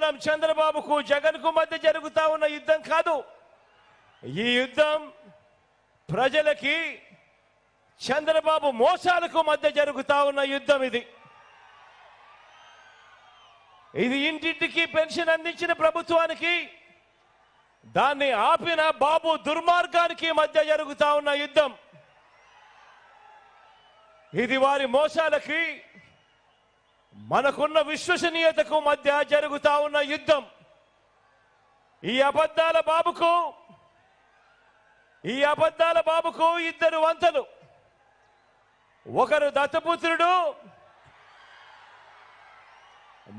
యుద్ధం చంద్రబాబుకు జగన్కు మధ్య జరుగుతా ఉన్న యుద్ధం కాదు. ఈ యుద్ధం ప్రజలకి చంద్రబాబు మోసాలకు మధ్య జరుగుతా ఉన్న యుద్ధం. ఇది ఇంటింటికి పెన్షన్ అందించిన ప్రభుత్వానికి, దాన్ని ఆపిన బాబు దుర్మార్గానికి మధ్య జరుగుతా ఉన్న యుద్ధం. ఇది వారి మోసాలకి మనకున్న విశ్వసనీయతకు మధ్య జరుగుతా ఉన్న యుద్ధం. ఈ అబద్ధాల బాబుకు ఇద్దరు వంతలు. ఒకరు దత్తపుత్రుడు,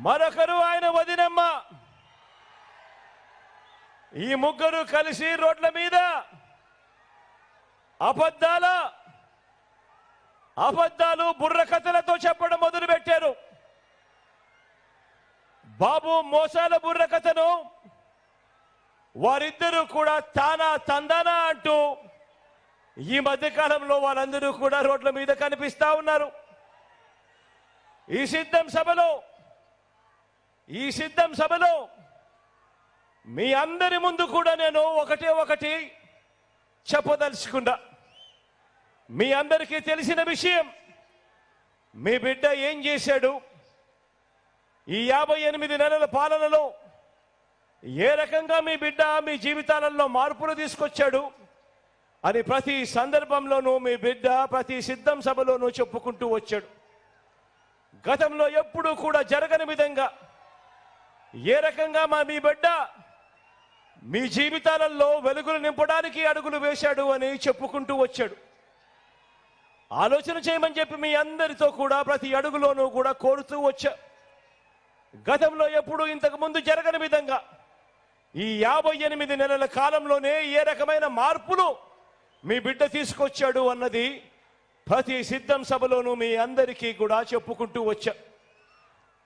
మరొకరు ఆయన వదినమ్మ. ఈ ముగ్గురు కలిసి రోడ్ల మీద అబద్ధాలు బుర్రకథలతో చెప్పడం మొదలుపెట్టారు. బాబు మోసాల బుర్రకథను వారిద్దరూ కూడా తందానా అంటూ ఈ మధ్యకాలంలో వాళ్ళందరూ కూడా రోడ్ల మీద కనిపిస్తా ఉన్నారు. ఈ సిద్ధం సభలో మీ అందరి ముందు కూడా నేను ఒకటి చెప్పదలుచుకున్నా. మీ అందరికీ తెలిసిన విషయం, మీ బిడ్డ ఏం చేశాడు, ఈ 58 నెలల పాలనలో ఏ రకంగా మీ బిడ్డ మీ జీవితాలలో మార్పులు తీసుకొచ్చాడు అని ప్రతి సందర్భంలోనూ మీ బిడ్డ ప్రతి సిద్ధం సభలోనూ చెప్పుకుంటూ వచ్చాడు. గతంలో ఎప్పుడూ కూడా జరగని విధంగా ఏ రకంగా మీ బిడ్డ మీ జీవితాలలో వెలుగులు నింపడానికి అడుగులు వేశాడు అని చెప్పుకుంటూ వచ్చాడు. ఆలోచన చేయమని చెప్పి మీ అందరితో కూడా ప్రతి అడుగులోనూ కూడా కోరుతూ వచ్చా. గతంలో ఎప్పుడు ఇంతకు ముందు జరగని విధంగా ఈ 58 నెలల కాలంలోనే ఏ రకమైన మార్పులు మీ బిడ్డ తీసుకొచ్చాడు అన్నది ప్రతి సిద్ధం సభలోనూ మీ అందరికీ కూడా చెప్పుకుంటూ వచ్చా.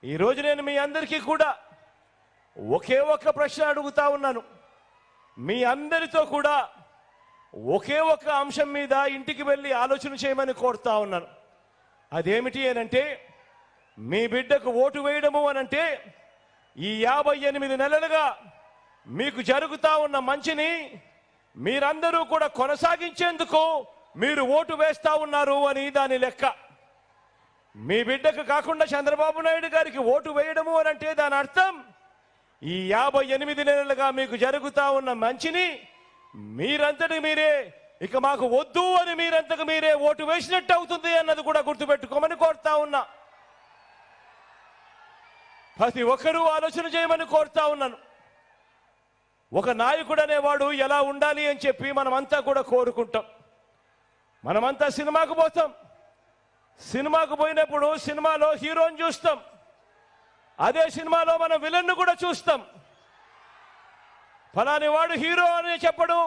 ఈరోజు నేను మీ అందరికీ కూడా ఒకే ఒక్క ప్రశ్న అడుగుతా ఉన్నాను. మీ అందరితో కూడా ఒకే ఒక్క అంశం మీద ఇంటికి వెళ్ళి ఆలోచన చేయమని కోరుతా ఉన్నాను. అదేమిటి అనంటే, మీ బిడ్డకు ఓటు వేయడము అనంటే ఈ 58 నెలలుగా మీకు జరుగుతా ఉన్న మంచిని మీరందరూ కూడా కొనసాగించేందుకు మీరు ఓటు వేస్తా ఉన్నారు అని దాని లెక్క. మీ బిడ్డకు కాకుండా చంద్రబాబు నాయుడు గారికి ఓటు వేయడము అనంటే దాని అర్థం ఈ 58 నెలలుగా మీకు జరుగుతా ఉన్న మంచిని మీరంతటి మీరే ఇక మాకు వద్దు అని మీరంతకు మీరే ఓటు వేసినట్టు అవుతుంది అన్నది కూడా గుర్తుపెట్టుకోమని కోరుతా ఉన్నా. ప్రతి ఒక్కరూ ఆలోచన చేయమని కోరుతా ఉన్నాను. ఒక నాయకుడు అనేవాడు ఎలా ఉండాలి అని చెప్పి మనమంతా కూడా కోరుకుంటాం. మనమంతా సినిమాకు పోతాం. సినిమాకు పోయినప్పుడు సినిమాలో హీరోని చూస్తాం. అదే సినిమాలో మనం విలన్ను కూడా చూస్తాం. ఫలాని వాడు హీరో అని చెప్పడు,